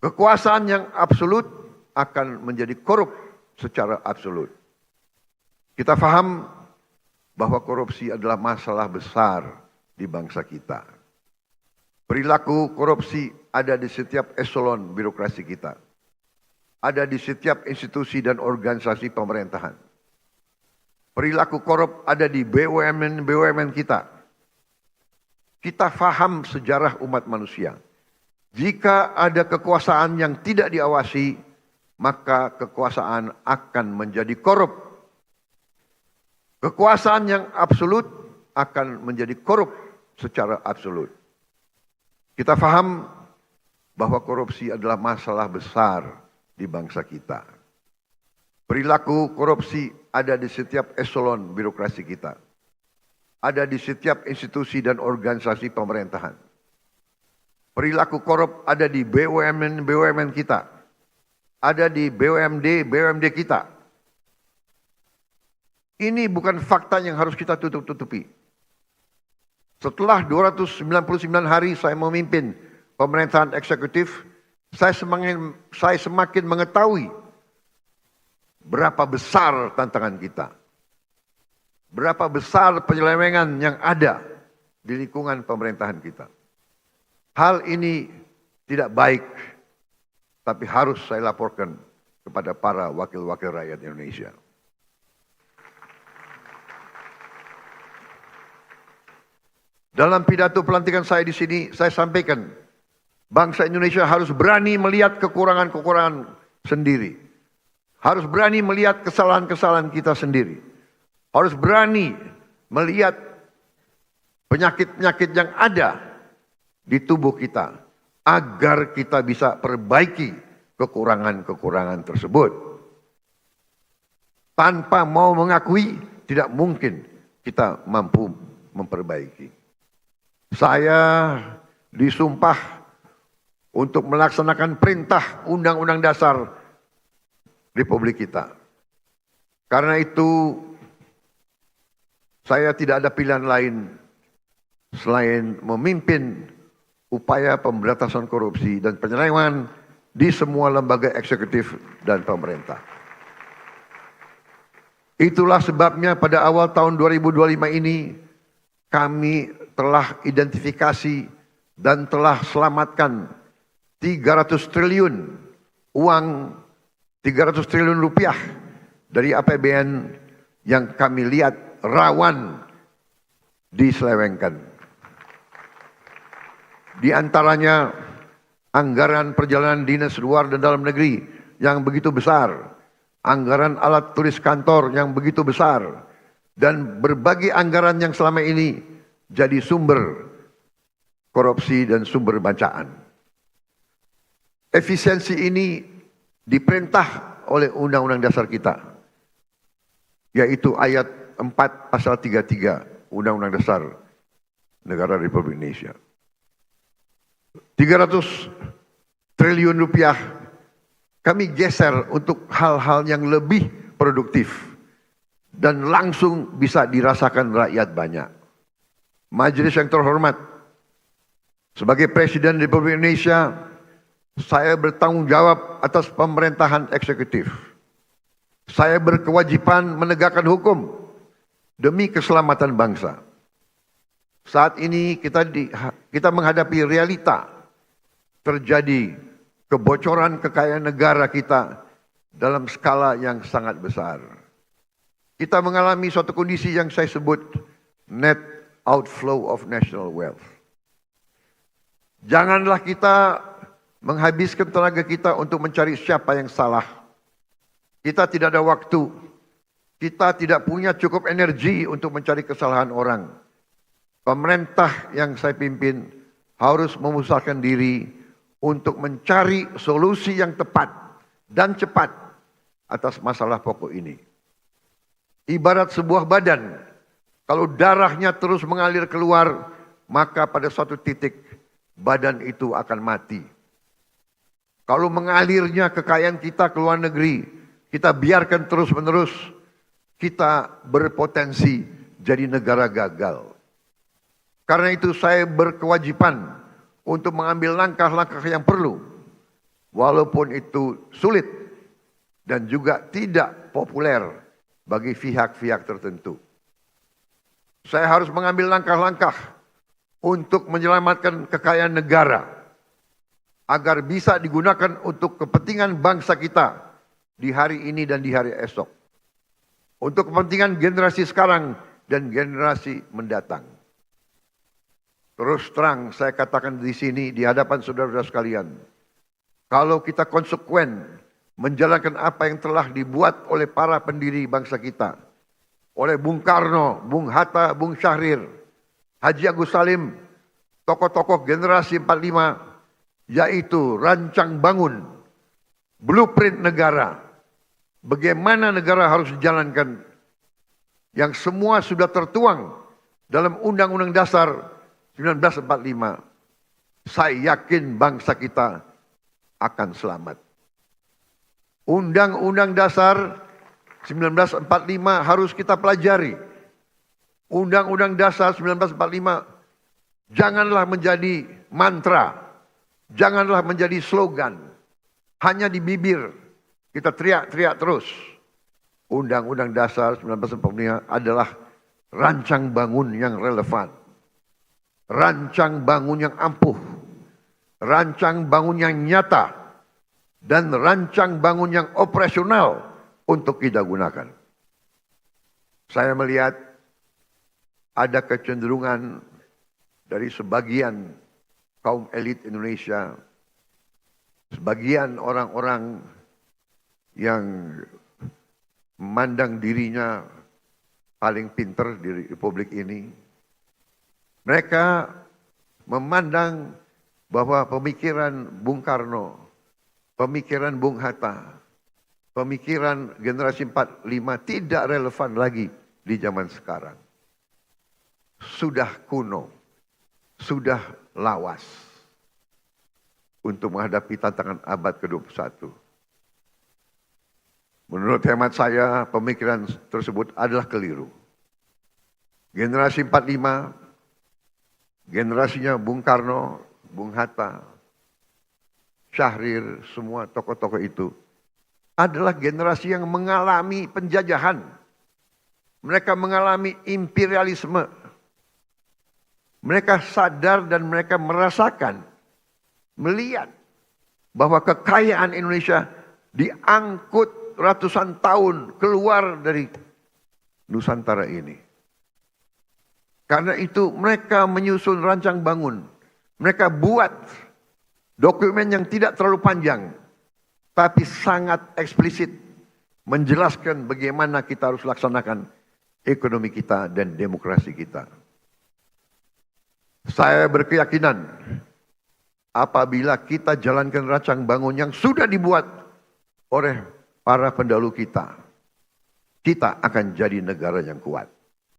Kekuasaan yang absolut akan menjadi korup secara absolut. Kita paham bahwa korupsi adalah masalah besar di bangsa kita. Perilaku korupsi ada di setiap eselon birokrasi kita. Ada di setiap institusi dan organisasi pemerintahan. Perilaku korup ada di BUMN kita. Kita paham sejarah umat manusia. Jika ada kekuasaan yang tidak diawasi, maka kekuasaan akan menjadi korup. Kekuasaan yang absolut akan menjadi korup secara absolut. Kita paham bahwa korupsi adalah masalah besar di bangsa kita. Perilaku korupsi ada di setiap eselon birokrasi kita. Ada di setiap institusi dan organisasi pemerintahan. Perilaku korup ada di BUMN kita. Ada di BUMD kita. Ini bukan fakta yang harus kita tutup-tutupi. Setelah 299 hari saya memimpin pemerintahan eksekutif, saya semakin mengetahui berapa besar tantangan kita. Berapa besar penyelewengan yang ada di lingkungan pemerintahan kita. Hal ini tidak baik, tapi harus saya laporkan kepada para wakil-wakil rakyat Indonesia. Dalam pidato pelantikan saya di sini, saya sampaikan, bangsa Indonesia harus berani melihat kekurangan-kekurangan sendiri. Harus berani melihat kesalahan-kesalahan kita sendiri. Harus berani melihat penyakit-penyakit yang ada di tubuh kita, agar kita bisa perbaiki kekurangan-kekurangan tersebut. Tanpa mau mengakui, tidak mungkin kita mampu memperbaiki. Saya disumpah untuk melaksanakan perintah Undang-Undang Dasar Republik kita. Karena itu, saya tidak ada pilihan lain selain memimpin upaya pemberantasan korupsi dan penyelewengan di semua lembaga eksekutif dan pemerintah. Itulah sebabnya pada awal tahun 2025 ini kami telah identifikasi dan telah selamatkan 300 triliun uang, 300 triliun rupiah dari APBN yang kami lihat rawan diselewengkan. Di antaranya anggaran perjalanan dinas luar dan dalam negeri yang begitu besar, anggaran alat tulis kantor yang begitu besar, dan berbagai anggaran yang selama ini jadi sumber korupsi dan sumber bacaan. Efisiensi ini diperintah oleh Undang-Undang Dasar kita, yaitu ayat 4 pasal 33 Undang-Undang Dasar Negara Republik Indonesia. 300 triliun rupiah kami geser untuk hal-hal yang lebih produktif dan langsung bisa dirasakan rakyat banyak. Majelis yang terhormat, sebagai Presiden Republik Indonesia, saya bertanggung jawab atas pemerintahan eksekutif. Saya berkewajiban menegakkan hukum demi keselamatan bangsa. Saat ini kita menghadapi realita terjadi kebocoran kekayaan negara kita dalam skala yang sangat besar. Kita mengalami suatu kondisi yang saya sebut net outflow of national wealth. Janganlah kita menghabiskan tenaga kita untuk mencari siapa yang salah. Kita tidak ada waktu. Kita tidak punya cukup energi untuk mencari kesalahan orang. Pemerintah yang saya pimpin harus memusatkan diri untuk mencari solusi yang tepat dan cepat atas masalah pokok ini. Ibarat sebuah badan, kalau darahnya terus mengalir keluar, maka pada suatu titik badan itu akan mati. Kalau mengalirnya kekayaan kita ke luar negeri, kita biarkan terus-menerus, kita berpotensi jadi negara gagal. Karena itu saya berkewajiban untuk mengambil langkah-langkah yang perlu walaupun itu sulit dan juga tidak populer bagi pihak-pihak tertentu. Saya harus mengambil langkah-langkah untuk menyelamatkan kekayaan negara agar bisa digunakan untuk kepentingan bangsa kita di hari ini dan di hari esok. Untuk kepentingan generasi sekarang dan generasi mendatang. Terus terang saya katakan di sini di hadapan saudara-saudara sekalian, kalau kita konsekuen menjalankan apa yang telah dibuat oleh para pendiri bangsa kita, oleh Bung Karno, Bung Hatta, Bung Syahrir, Haji Agus Salim, tokoh-tokoh generasi 45, yaitu rancang bangun, blueprint negara, bagaimana negara harus dijalankan, yang semua sudah tertuang dalam Undang-Undang Dasar 1945. Saya yakin bangsa kita akan selamat. Undang-Undang Dasar 1945 harus kita pelajari. Undang-Undang Dasar 1945 janganlah menjadi mantra, janganlah menjadi slogan, hanya di bibir kita teriak-teriak terus. Undang-Undang Dasar 1945 adalah rancang bangun yang relevan, rancang bangun yang ampuh, rancang bangun yang nyata, dan rancang bangun yang operasional untuk kita gunakan. Saya melihat ada kecenderungan dari sebagian kaum elit Indonesia, sebagian orang-orang yang memandang dirinya paling pinter di republik ini. Mereka memandang bahwa pemikiran Bung Karno, pemikiran Bung Hatta, pemikiran generasi 45 tidak relevan lagi di zaman sekarang. Sudah kuno, sudah lawas untuk menghadapi tantangan abad ke-21. Menurut hemat saya, pemikiran tersebut adalah keliru. Generasi 45, generasinya Bung Karno, Bung Hatta, Syahrir, semua tokoh-tokoh itu adalah generasi yang mengalami penjajahan. Mereka mengalami imperialisme. Mereka sadar dan mereka merasakan, melihat bahwa kekayaan Indonesia diangkut ratusan tahun keluar dari Nusantara ini. Karena itu mereka menyusun rancang bangun. Mereka buat dokumen yang tidak terlalu panjang, tapi sangat eksplisit menjelaskan bagaimana kita harus laksanakan ekonomi kita dan demokrasi kita. Saya berkeyakinan apabila kita jalankan rancang bangun yang sudah dibuat oleh para pendahulu kita, kita akan jadi negara yang kuat.